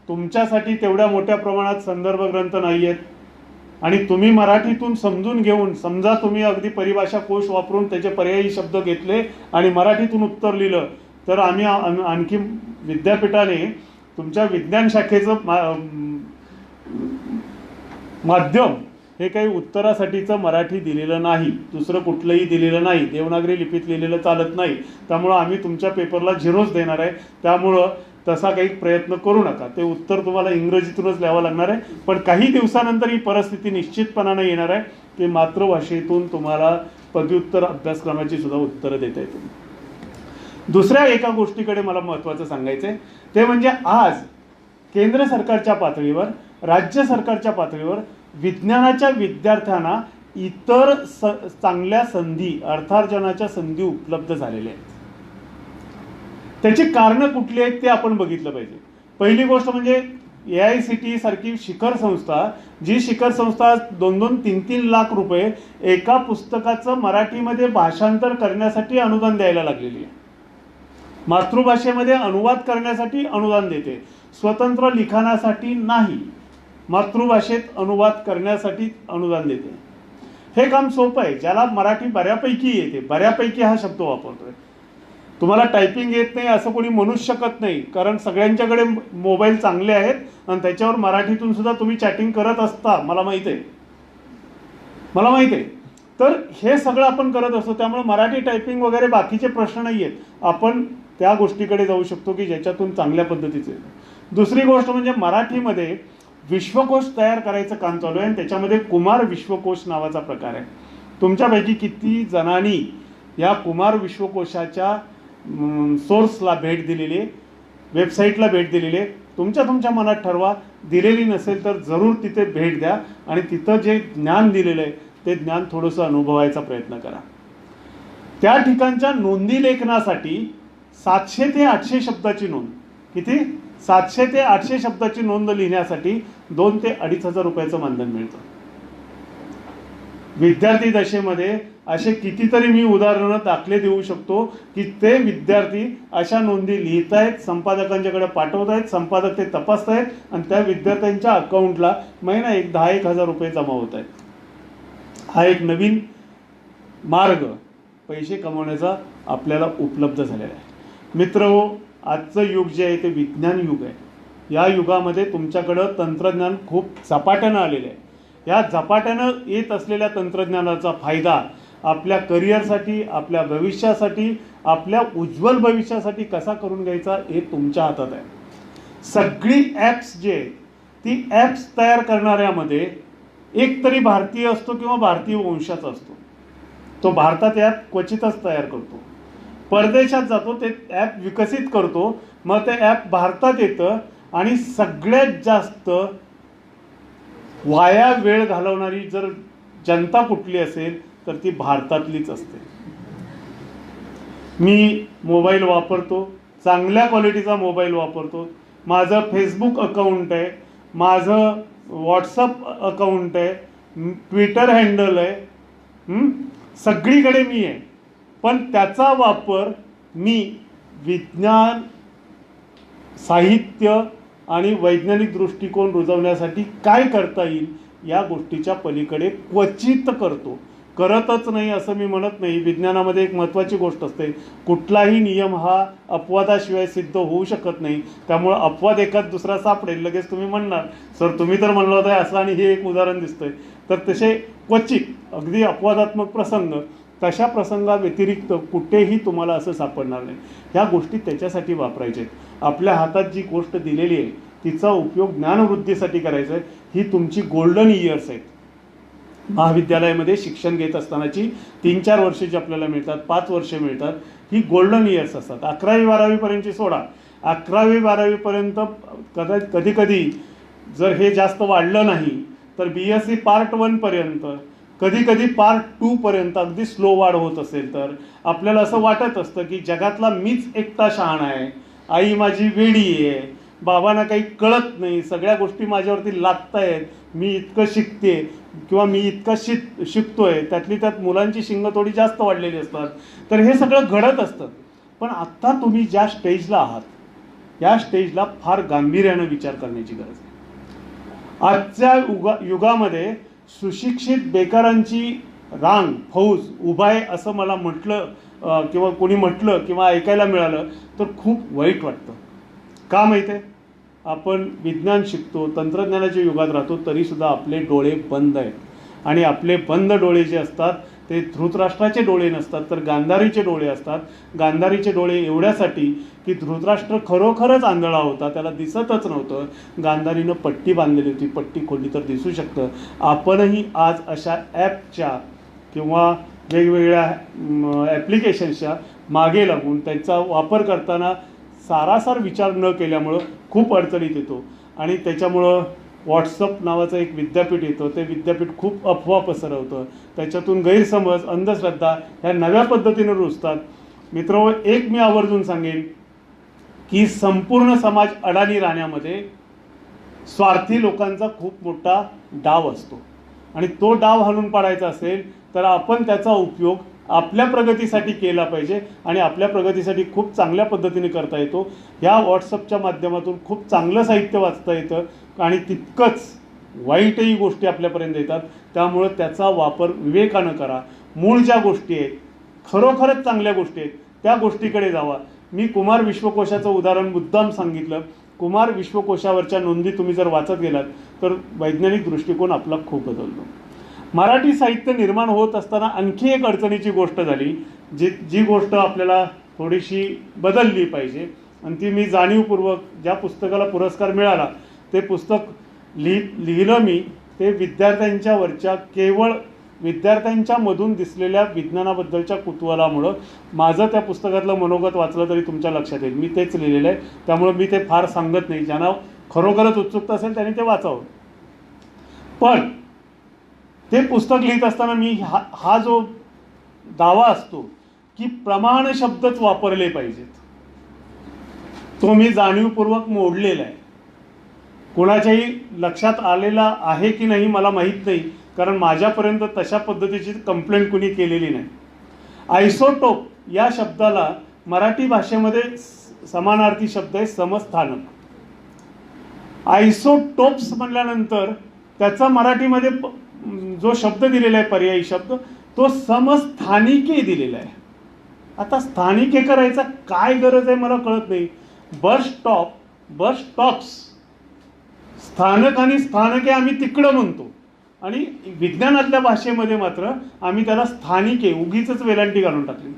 तुमच्यासाठी तेवढ्या मोठ्या प्रमाणात संदर्भ ग्रंथ नाही आहेत आणि तुम्ही मराठीतून समजून घेऊन, समजा तुम्ही अगदी परिभाषा कोश वापरून त्याचे पर्यायी शब्द घेतले आणि मराठीतून उत्तर लिहिलं तर आम्ही आणखी विद्यापीठाने तुमच्या विज्ञान शाखेचं माध्यम हे काही उत्तरासाठीचं मराठी दिलेलं नाही, दुसरं कुठलंही दिलेलं नाही, देवनागरी लिपीत लिहिलेलं चालत नाही. त्यामुळं आम्ही तुमच्या पेपरला 0 देणार आहे. त्यामुळं तसा काही प्रयत्न करू नका. ते उत्तर तुम्हाला इंग्रजीतूनच लिहावं लागणार आहे. पण काही दिवसानंतर ही परिस्थिती निश्चितपणाने येणार आहे की मातृभाषेतून तुम्हाला पदव्युत्तर अभ्यासक्रमाची सुद्धा उत्तरं देता येतील. दुसऱ्या एका गोष्टीकडे मला महत्त्वाचं सांगायचं आहे, ते म्हणजे आज केंद्र सरकारच्या पातळीवर, राज्य सरकारच्या पातळीवर विज्ञानाच्या विद्यार्थ्यांना इतर चांगल्या संधी, अर्थार्जनाच्या संधी उपलब्ध झालेल्या आहेत. त्याची कारणं कुठली आहेत ते आपण बघितलं पाहिजे. पहिली गोष्ट म्हणजे AICTE सारखी शिखर संस्था, जी शिखर संस्था 2-2, 3-3 लाख रुपये एका पुस्तकाचं मराठीमध्ये भाषांतर करण्यासाठी अनुदान द्यायला लागलेली आहे. मातृभाषेमध्ये अनुवाद करण्यासाठी अनुदान देते, स्वतंत्र लिखाणासाठी नाही, मातृभाषेत अनुवाद करण्यासाठी अनुदान देते. हे काम सोपं आहे. ज्याला मराठी बऱ्यापैकी येते, बऱ्यापैकी हा शब्द वापरतोय. तुम्हाला टायपिंग येत नाही असं कोणी म्हणूच शकत नाही, कारण सगळ्यांच्याकडे मोबाईल चांगले आहेत आणि त्याच्यावर मराठीतून सुद्धा तुम्ही चॅटिंग करत असता, मला माहीत आहे. तर हे सगळं आपण करत असतो. त्यामुळे मराठी टायपिंग वगैरे बाकीचे प्रश्न नाही आहेत. आपण त्या गोष्टीकडे जाऊ शकतो की ज्याच्यातून चांगल्या पद्धतीचे. दुसरी गोष्ट म्हणजे मराठीमध्ये विश्वकोश तयार करायचं काम चालू आहे आणि त्याच्यामध्ये कुमार विश्वकोश नावाचा प्रकार आहे. तुमच्यापैकी किती जणांनी या कुमार विश्वकोशाच्या सोर्सला भेट दिलेली आहे, वेबसाईटला भेट दिलेली आहे? तुमच्या मनात ठरवा. दिलेली नसेल तर जरूर तिथे भेट द्या आणि तिथं जे ज्ञान दिलेलं आहे ते ज्ञान थोडंसं अनुभवायचा प्रयत्न करा. त्या ठिकाणच्या नोंदी लेखनासाठी 700 ते 800 शब्दाची नोंद, किती? 700 ते 800 शब्दाची नोंद लिहिण्यासाठी 2,000 ते 2,500 रुपयाचं मानधन मिळतं. विद्यार्थी दशेमध्ये असे कितीतरी मी उदाहरणं दाखले देऊ शकतो की ते विद्यार्थी अशा नोंदी लिहितायत, संपादकांच्याकडे पाठवतायत, संपादक ते तपासतायत आणि त्या विद्यार्थ्यांच्या अकाउंटला महिना 10,000 रुपये जमा होत आहेत. हा एक नवीन मार्ग पैसे कमवण्याचा आपल्याला उपलब्ध झालेला आहे. मित्रहो, आजचं युग जे आहे ते विज्ञान युग आहे. या युगामध्ये तुमच्याकडं तंत्रज्ञान खूप झपाट्यानं आलेलं आहे. या झपाट्यानं येत असलेल्या तंत्रज्ञानाचा फायदा आपल्या करिअरसाठी, आपल्या भविष्यासाठी, आपल्या उज्ज्वल भविष्यासाठी कसा करून घ्यायचा हे तुमच्या हातात आहे. सगळी ॲप्स जे आहेत ती ॲप्स तयार करणाऱ्यामध्ये एक तरी भारतीय असतो किंवा भारतीय वंशाचा असतो. तो भारतात ॲप क्वचितच तयार करतो, परदेशात जातो, ते ॲप विकसित करतो, मग ते ॲप भारतात येतं आणि सगळ्यात जास्त वाया वेळ घालवणारी जर जनता कुठली असेल तर ती भारतातलीच असते. मी मोबाईल वापरतो, चांगल्या क्वालिटीचा मोबाईल वापरतो, माझं फेसबुक अकाउंट आहे, माझं व्हॉट्सअप अकाउंट आहे, ट्विटर हँडल आहे, सगळीकडे मी आहे. पण त्याचा वापर मी विज्ञान, साहित्य आणि वैज्ञानिक दृष्टिकोन रुजवण्यासाठी काय करता येईल या गोष्टीच्या पलीकडे क्वचित करतो. करतच नाही असं मी म्हणत नाही. विज्ञानामध्ये एक महत्त्वाची गोष्ट असते, कुठलाही नियम हा अपवादाशिवाय सिद्ध होऊ शकत नाही. त्यामुळं अपवाद एखाद दुसरा सापडेल, लगेच तुम्ही म्हणणार सर तुम्ही तर म्हणलं होतं असं आणि हे एक उदाहरण दिसतंय. तर तसे क्वचित अगदी अपवादात्मक प्रसंग, तशा प्रसंगाव्यतिरिक्त कुठेही तुम्हाला असं सापडणार नाही. ह्या गोष्टी त्याच्यासाठी वापरायच्या आहेत. आपल्या हातात जी गोष्ट दिलेली आहे तिचा उपयोग ज्ञानवृद्धीसाठी करायचा आहे. ही तुमची गोल्डन इयर्स आहेत. महाविद्यालयामध्ये शिक्षण घेत असतानाची 3-4 वर्षे जी आपल्याला मिळतात, 5 वर्षे मिळतात, ही गोल्डन इयर्स असतात. 11वी-12वीपर्यंतची सोडा, 11वी-12वीपर्यंत कधी कधी जर हे जास्त वाढलं नाही तर BSc पार्ट 1 पर्यंत, कधी कधी पार्ट 2 पर्यंत अगदी स्लो वाढ होत असेल तर आपल्याला असं वाटत असतं की जगातला मीच एकटा शहाणा आहे, आई माझी वेडी आहे, बाबांना काही कळत नाही, सगळ्या गोष्टी माझ्यावरती लागतायत, मी इतकं शिकते किंवा मी इतकं शिकतोय, त्यातली त्यात मुलांची शिंगं थोडी जास्त वाढलेली असतात. तर हे सगळं घडत असतं. पण आत्ता तुम्ही ज्या स्टेजला आहात या स्टेजला फार गांभीर्यानं विचार करण्याची गरज आहे. आजच्या युगामध्ये सुशिक्षित बेकारांची रांग, फौज उभा आहे असं मला म्हटलं किंवा कोणी म्हटलं किंवा ऐकायला मिळालं तर खूप वाईट वाटतं. का माहिती आहे? आपण विज्ञान शिकतो, तंत्रज्ञानाच्या युगात राहतो, तरीसुद्धा आपले डोळे बंद आहेत. आणि आपले बंद डोळे जे असतात ते धृतराष्ट्राचे डोळे नसतात तर गांधारीचे डोळे असतात. गांधारीचे डोळे एवढ्यासाठी की धृतराष्ट्र खरोखरच आंधळा होता, त्याला दिसतच नव्हतं. गांधारीनं पट्टी बांधलेली होती, पट्टी खोलली तर दिसू शकतं. आपणही आज अशा ॲपच्या किंवा वेगवेगळ्या ॲप्लिकेशन्सच्या मागे लागून त्यांचा वापर करताना सारासार विचार न केल्यामुळं खूप अडचणीत येतो. आणि त्याच्यामुळं व्हॉट्सअप नावाचं एक विद्यापीठ येतं, ते विद्यापीठ खूप अफवा पसरवतं, त्याच्यातून गैरसमज, अंधश्रद्धा ह्या नव्या पद्धतीनं रुजतात. मित्र, एक मी आवर्जून सांगेन की संपूर्ण समाज अडाणी राहण्यामध्ये स्वार्थी लोकांचा खूप मोठा डाव असतो. आणि तो डाव हाणून पाडायचा असेल तर आपण त्याचा उपयोग आपल्या प्रगतीसाठी केला पाहिजे आणि आपल्या प्रगतीसाठी खूप चांगल्या पद्धतीने करता येतो. ह्या व्हॉट्सअपच्या माध्यमातून खूप चांगलं साहित्य वाचता येतं आणि तितकंच वाईटही गोष्टी आपल्यापर्यंत येतात. त्यामुळं त्याचा वापर विवेकानं करा. मूळ ज्या गोष्टी आहेत, खरोखरच चांगल्या गोष्टी आहेत, त्या गोष्टीकडे जावा. मी कुमार विश्वकोशाचं उदाहरण मुद्दाम सांगितलं. कुमार विश्वकोशावरच्या नोंदी तुम्ही जर वाचत गेलात तर वैज्ञानिक दृष्टिकोन आपला खूप बदलतो. मराठी साहित्य निर्माण होत असताना आणखी एक अडचणीची गोष्ट झाली, जी गोष्ट आपल्याला थोडीशी बदलली पाहिजे. आणि ती मी जाणीवपूर्वक, ज्या पुस्तकाला पुरस्कार मिळाला ते पुस्तक लिहिलं मी, ते विद्यार्थ्यांच्या केवळ विद्यार्थ्यांच्यामधून दिसलेल्या विज्ञानाबद्दलच्या कुतूहलामुळं माझं त्या पुस्तकातलं मनोगत वाचलं तरी तुमच्या लक्षात येईल. मी तेच लिहिलेलं आहे, त्यामुळं मी ते फार सांगत नाही. ज्यांना खरोखरच उत्सुकता असेल त्यांनी ते वाचावं. पण ते पुस्तक लिहित असताना मी हा जो दावा असतो की प्रमाण शब्दच वापरले पाहिजेत, तो मी जाणीवपूर्वक मोडलेला आहे. कोणाच्याही लक्षात आलेला आहे की नाही मला माहीत नाही, कारण माझ्यापर्यंत तशा पद्धतीची कंप्लेंट कुणी केलेली नाही. आयसोटोप या शब्दाला मराठी भाषेमध्ये समानार्थी शब्द आहे समस्थानक. आयसोटोप्स म्हणल्यानंतर त्याचा मराठीमध्ये जो शब्द दिलेला आहे पर्यायी शब्द तो समस्थानिके दिलेला आहे. आता स्थानिके करायचा काय गरज आहे मला कळत नाही. बस स्टॉप, बस स्टॉप्स, स्थानक आणि स्थानके आम्ही तिकडं म्हणतो आणि विज्ञानातल्या भाषेमध्ये मात्र आम्ही त्याला स्थानिके उगीच वेलांटी घालून टाकली.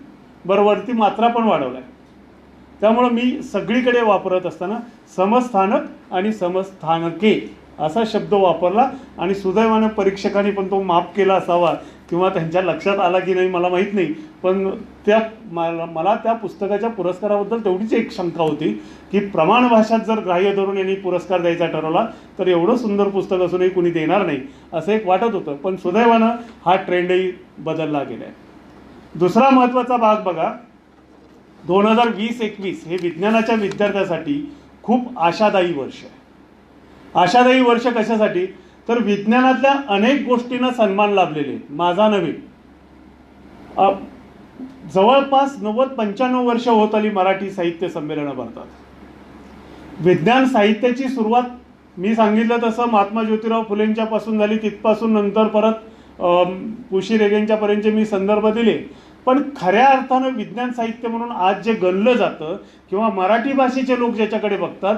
बरोबरती मात्रा पण वाढवलाय. त्यामुळं मी सगळीकडे वापरत असताना समस्थानक आणि समस्थानके असा शब्द वापरला आणि सुदैवानं परीक्षकांनी पण तो माफ केला असावा किंवा त्यांच्या लक्षात आला की नाही मला माहीत नाही. पण मला त्या पुस्तकाच्या पुरस्काराबद्दल तेवढीच एक शंका होती की प्रमाण भाषात जर ग्राह्य धरून यांनी पुरस्कार द्यायचा ठरवला तर एवढं सुंदर पुस्तक असूनही कुणी देणार नाही असं एक वाटत होतं. पण सुदैवानं हा ट्रेंडही बदलला गेला आहे. दुसरा महत्त्वाचा भाग बघा, 2020-21 हे विज्ञानाच्या विद्यार्थ्यासाठी खूप आशादायी वर्ष आहे. आशादायी वर्ष कशासाठी तर विज्ञानातल्या अनेक गोष्टींना सन्मान लाभलेले. माझा नव्हे, जवळपास 90-95 वर्ष होत आली मराठी साहित्य संमेलनं भरतात. विज्ञान साहित्याची सुरुवात मी सांगितलं तसं महात्मा ज्योतिराव फुलेंच्या पासून झाली. तिथपासून नंतर परत पुशी रेगेंच्या पर्यंतचे मी संदर्भ दिले. पण खऱ्या अर्थानं विज्ञान साहित्य म्हणून आज जे गणलं जातं किंवा मराठी भाषेचे लोक ज्याच्याकडे बघतात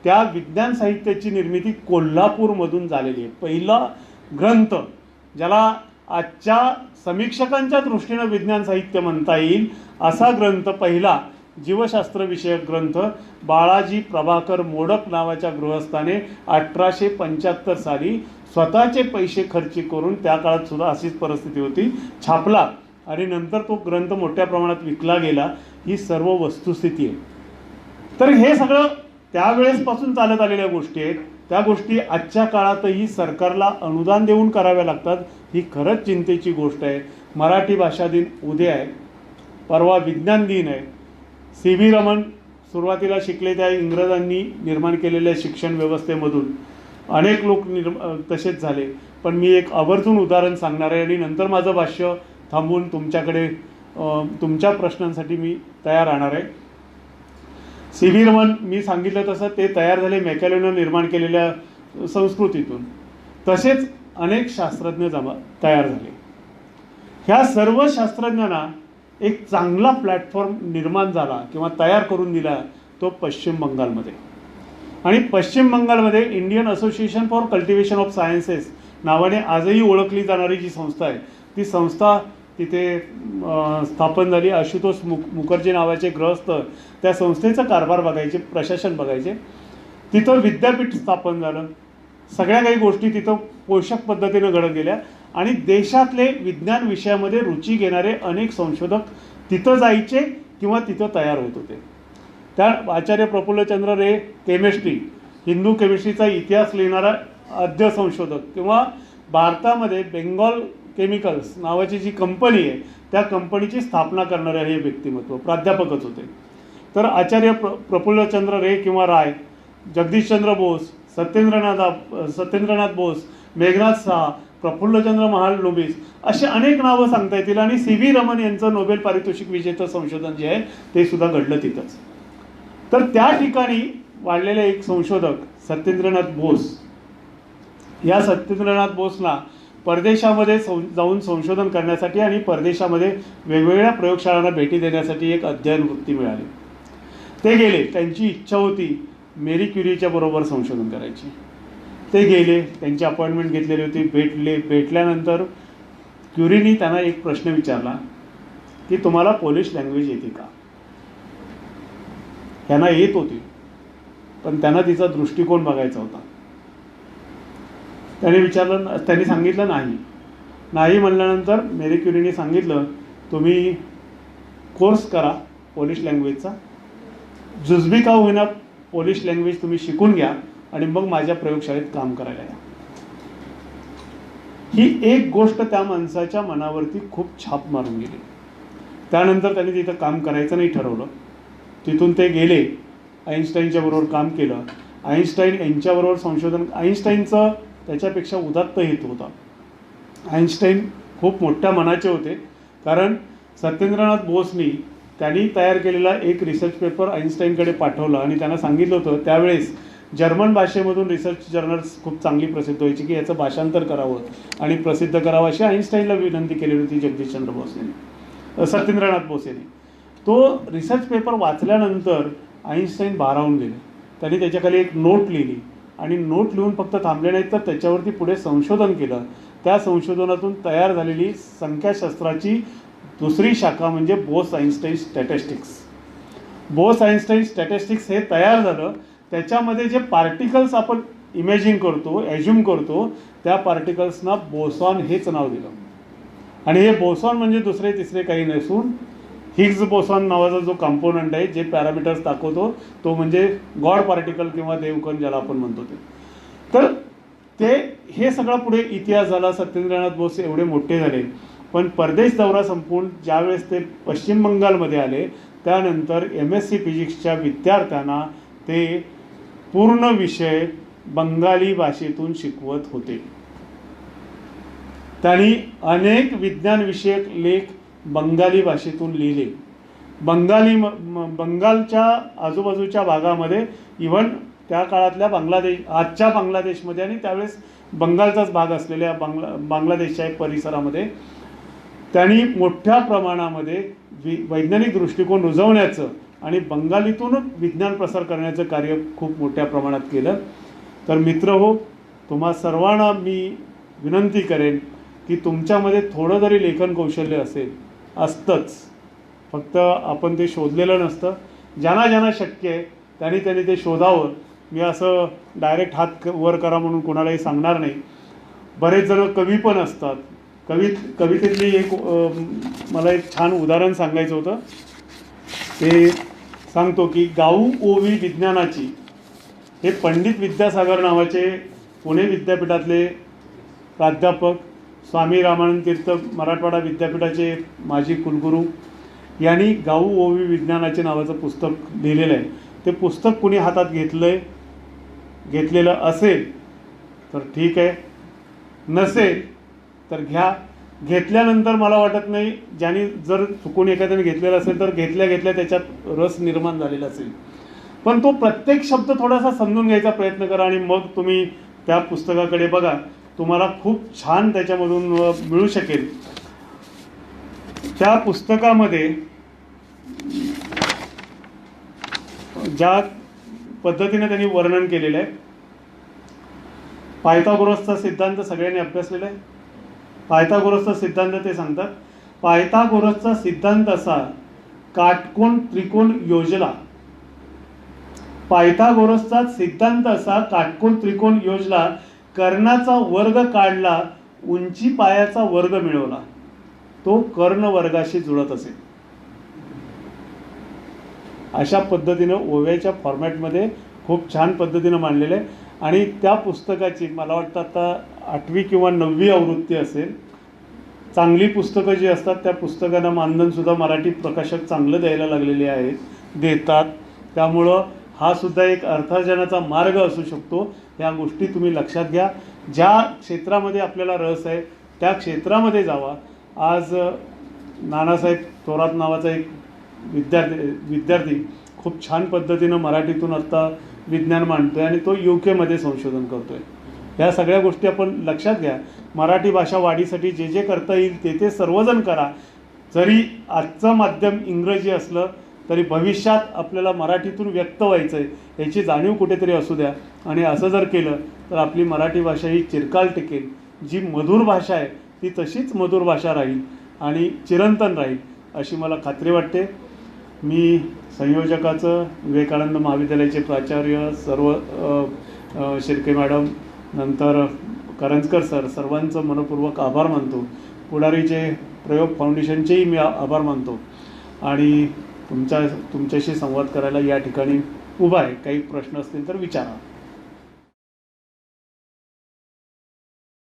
त्या विज्ञान साहित्याची निर्मिती कोल्हापूरमधून झालेली आहे. पहिला ग्रंथ ज्याला आजच्या समीक्षकांच्या दृष्टीनं विज्ञान साहित्य म्हणता येईल असा ग्रंथ, पहिला जीवशास्त्र विषयक ग्रंथ बाळाजी प्रभाकर मोडक नावाच्या गृहस्थाने 1875 साली स्वतःचे पैसे खर्ची करून, त्या काळात सुद्धा अशीच परिस्थिती होती, छापला आणि नंतर तो ग्रंथ मोठ्या प्रमाणात विकला गेला. ही सर्व वस्तुस्थिती आहे. तर हे सगळं त्यावेळेसपासून चालत आलेल्या गोष्टी आहेत. त्या गोष्टी आजच्या काळातही सरकारला अनुदान देऊन कराव्या लागतात. ही खरंच चिंतेची गोष्ट आहे. मराठी भाषा दिन उद्या आहे, परवा विज्ञान दिन आहे. CV रमण सुरुवातीला शिकले त्या इंग्रजांनी निर्माण केलेल्या शिक्षण व्यवस्थेमधून अनेक लोक तसेच झाले. पण मी एक आवर्जून उदाहरण सांगणार आहे आणि नंतर माझं भाष्य थांबून तुमच्याकडे तुमच्या प्रश्नांसाठी मी तयार राहणार आहे. CV रमण मी सांगितलं तसं ते तयार झाले मॅकॅलेनं निर्माण केलेल्या संस्कृतीतून. तसेच अनेक शास्त्रज्ञ तयार झाले. ह्या सर्व शास्त्रज्ञांना एक चांगला प्लॅटफॉर्म निर्माण झाला किंवा तयार करून दिला तो पश्चिम बंगालमध्ये. आणि पश्चिम बंगालमध्ये Indian association for cultivation of sciences नावाने आजही ओळखली जाणारी जी संस्था आहे ती संस्था तिथे स्थापन झाली. आशुतोष मुखर्जी नावाचे गृहस्थ त्या संस्थेचा कारभार बघायचे, प्रशासन बघायचे. तिथं विद्यापीठ स्थापन झालं. सगळ्या काही गोष्टी तिथं पोषक पद्धतीनं घडत गेल्या आणि देशातले विज्ञान विषयामध्ये रुची घेणारे अनेक संशोधक तिथं जायचे किंवा तिथं तयार होत होते. त्या आचार्य प्रफुल्लचंद्र रे केमिस्ट्री, हिंदू केमिस्ट्रीचा इतिहास लिहिणारा आद्य संशोधक किंवा भारतामध्ये बेंगॉल केमिकल्स नावाची जी कंपनी आहे त्या कंपनीची स्थापना करणारे हे व्यक्तिमत्व प्राध्यापकच होते. तर आचार्य प्रफुल्लचंद्र रे किंवा राय, जगदीशचंद्र बोस, सत्येंद्रनाथ बोस, मेघनाथ साहा, प्रफुल्लचंद्र महालनोबिस अशी अनेक नावं सांगता येतील. आणि CV रमण यांचं नोबेल पारितोषिक विजेतं संशोधन जे आहे ते सुद्धा घडलं तिथंच. तर त्या ठिकाणी वाढलेले एक संशोधक सत्येंद्रनाथ बोस, या सत्येंद्रनाथ बोसला परदेशामध्ये जाऊन संशोधन करण्यासाठी आणि परदेशामध्ये वेगवेगळ्या प्रयोगशाळांना भेटी देण्यासाठी एक अध्ययन वृत्ती मिळाली. ते गेले. त्यांची इच्छा होती मेरी क्युरीच्या बरोबर संशोधन करायची. ते गेले, त्यांची अपॉइंटमेंट घेतलेली होती. भेटल्यानंतर क्युरीनी त्यांना एक प्रश्न विचारला की तुम्हाला पोलिश लँग्वेज येते का. त्यांना येत होती पण त्यांना तिचा दृष्टिकोन बघायचा होता. त्यांनी सांगितलं नाही म्हणल्यानंतर मेरी क्युरीने सांगितलं तुम्ही कोर्स करा पोलिश लँग्वेजचा, जुजबी का होईना पोलिश लँग्वेज तुम्ही शिकून घ्या आणि मग माझ्या प्रयोगशाळेत काम करायला या. ही एक गोष्ट त्या माणसाच्या मनावरती खूप छाप मारून गेली. त्यानंतर त्यांनी तिथं काम करायचं नाही ठरवलं. तिथून ते गेले, आईन्स्टाईनच्या बरोबर काम केलं. आईन्स्टाईन यांच्याबरोबर संशोधन, आईन्स्टाईनचं त्याच्यापेक्षा उदात्त हेतू होता. आईन्स्टाईन खूप मोठ्या मनाचे होते, कारण सत्येंद्रनाथ बोसनी त्यांनी तयार केलेला एक रिसर्च पेपर आईन्स्टाईनकडे पाठवला आणि त्यांना सांगितलं होतं, त्यावेळेस जर्मन भाषेमधून रिसर्च जर्नल्स खूप चांगली प्रसिद्ध व्हायची की याचं भाषांतर करावं आणि प्रसिद्ध करावं अशी आईन्स्टाईनला विनंती केली होती जगदीशचंद्र बोस यांनी, सत्येंद्रनाथ बोस यांनी. तो रिसर्च पेपर वाचल्यानंतर आईन्स्टाईन भारावून गेले. त्यांनी त्याच्याखाली एक नोट लिहिली आणि नोट लिहून फक्त थांबले नाहीत तर त्याच्यावरती पुढे संशोधन केलं. त्या संशोधनातून तयार झालेली संख्याशास्त्राची दुसरी शाखा म्हणजे Bose Einstein statistics. Bose Einstein statistics हे तयार झालं. त्याच्यामध्ये जे पार्टिकल्स आपण इमॅजिन करतो, ॲज्युम करतो, त्या पार्टिकल्सना बोसॉन हेच नाव दिलं. आणि हे बोसॉन म्हणजे दुसरे तिसरे काही नसून हिग्स बोसॉन नावाचा जो कंपोनंट आहे, जे पॅरामीटर्स दाखवतो, तो म्हणजे गॉड पार्टिकल किंवा देवकण ज्याला आपण म्हणतो ते. तर ते हे सगळं पुढे इतिहास झाला. सत्येंद्रनाथ बोस एवढे मोठे झाले, पण परदेश दौरा संपवून ज्यावेळेस ते पश्चिम बंगालमध्ये आले, त्यानंतर MSc फिजिक्सच्या विद्यार्थ्यांना ते पूर्ण विषय बंगाली भाषेतून शिकवत होते. त्यांनी अनेक विज्ञानविषयक लेख बंगाली भाषेतून लिहिले. बंगालच्या आजूबाजूच्या भागामध्ये, इव्हन त्या काळातल्या बांगलादेश, आजच्या बांगलादेशमध्ये आणि त्यावेळेस बंगालचाच भाग असलेल्या बांगलादेशच्या परिसरामध्ये त्यांनी मोठ्या प्रमाणामध्ये वैज्ञानिक दृष्टिकोन रुजवण्याचं आणि बंगालीतून विज्ञान प्रसार करण्याचं कार्य खूप मोठ्या प्रमाणात केलं. तर मित्र हो, तुम्हा सर्वांना मी विनंती करेन की तुमच्यामध्ये थोडं जरी लेखन कौशल्य असतंच, फक्त आपण ते शोधलेलं नसतं. ज्यांना ज्यांना शक्य आहे त्यांनी ते शोधावं. मी असं डायरेक्ट हात वर करा म्हणून कोणालाही सांगणार नाही. बरेच जण कवी पण असतात. कवितेतली मला एक छान उदाहरण सांगायचं होतं, ते सांगतो की गाऊ ओवी विज्ञानाची हे पंडित विद्यासागर नावाचे पुणे विद्यापीठातले प्राध्यापक, स्वामी रामानंद तीर्थ मराठवाडा विद्यापीठाचे माजी कुलगुरू यांनी गाऊ ओवी विज्ञानाचे नावाचं पुस्तक लिहिलेलं आहे. ते पुस्तक कुणी हातात घेतलेलं असेल तर ठीक आहे, नसेल तर घ्या. घेतल्यानंतर मला वाटत नाही, ज्यांनी जर चुकून एखाद्याने घेतलेलं असेल तर घेतल्या त्याच्यात रस निर्माण झालेला असेल. पण तो प्रत्येक शब्द थोडासा समजून घ्यायचा प्रयत्न करा आणि मग तुम्ही त्या पुस्तकाकडे बघा. तुम्हाला खूप छान त्याच्यामधून मिळू शकेल. त्या पुस्तकामध्ये ज्या पद्धतीने त्यांनी वर्णन केलेलं आहे, पायथागोरसचा सिद्धांत सगळ्यांनी अभ्यासलेला आहे. पायथागोरसचा सिद्धांत ते सांगतात, पायथागोरसचा सिद्धांत असा, काटकोन त्रिकोण योजला. पायथागोरसचा सिद्धांत असा, काटकोन त्रिकोण योजला, कर्णाचा वर्ग काढला, उंची पायाचा वर्ग मिळवला, तो कर्ण वर्गाशी जुळत असेल. अशा पद्धतीनं ओव्याच्या फॉर्मॅटमध्ये खूप छान पद्धतीनं मांडलेलं आहे. आणि त्या पुस्तकाची मला वाटतं आता 8वी किंवा 9वी आवृत्ती असेल. चांगली पुस्तकं जी असतात त्या पुस्तकांना मानधनसुद्धा मराठी प्रकाशक चांगलं द्यायला लागलेले आहेत, देतात. त्यामुळं हा सुद्धा एक अर्थार्जनाचा मार्ग असू शकतो. ह्या गोष्टी तुम्ही लक्षात घ्या. ज्या क्षेत्रामध्ये आपल्याला रस आहे त्या क्षेत्रामध्ये जावा. आज नानासाहेब थोरात नावाचा एक विद्यार्थी खूप छान पद्धतीनं मराठीतून आत्ता विज्ञान मांडतो आहे आणि तो UK मध्ये संशोधन करतो आहे. ह्या सगळ्या गोष्टी आपण लक्षात घ्या. मराठी भाषा वाढीसाठी जे जे करता येईल ते सर्वजण करा. जरी आजचं माध्यम इंग्रजी असलं तरी भविष्यात आपल्याला मराठीतून व्यक्त व्हायचं आहे याची जाणीव कुठेतरी असू द्या. आणि असं जर केलं तर आपली मराठी भाषा ही चिरकाल टिकेल. जी मधुर भाषा आहे ती तशीच मधुर भाषा राहील आणि चिरंतन राहील अशी मला खात्री वाटते. मी संयोजकाचं, विवेकानंद महाविद्यालयाचे प्राचार्य, सर्व शिर्के मॅडम, नंतर करंजकर सर, सर्वांचं मनपूर्वक आभार मानतो. पुढारीचे प्रयोग फाउंडेशनचेही मी आभार मानतो. आणि तुमच्याशी संवाद करायला या ठिकाणी उभा आहे. काही प्रश्न असतील तर विचारा.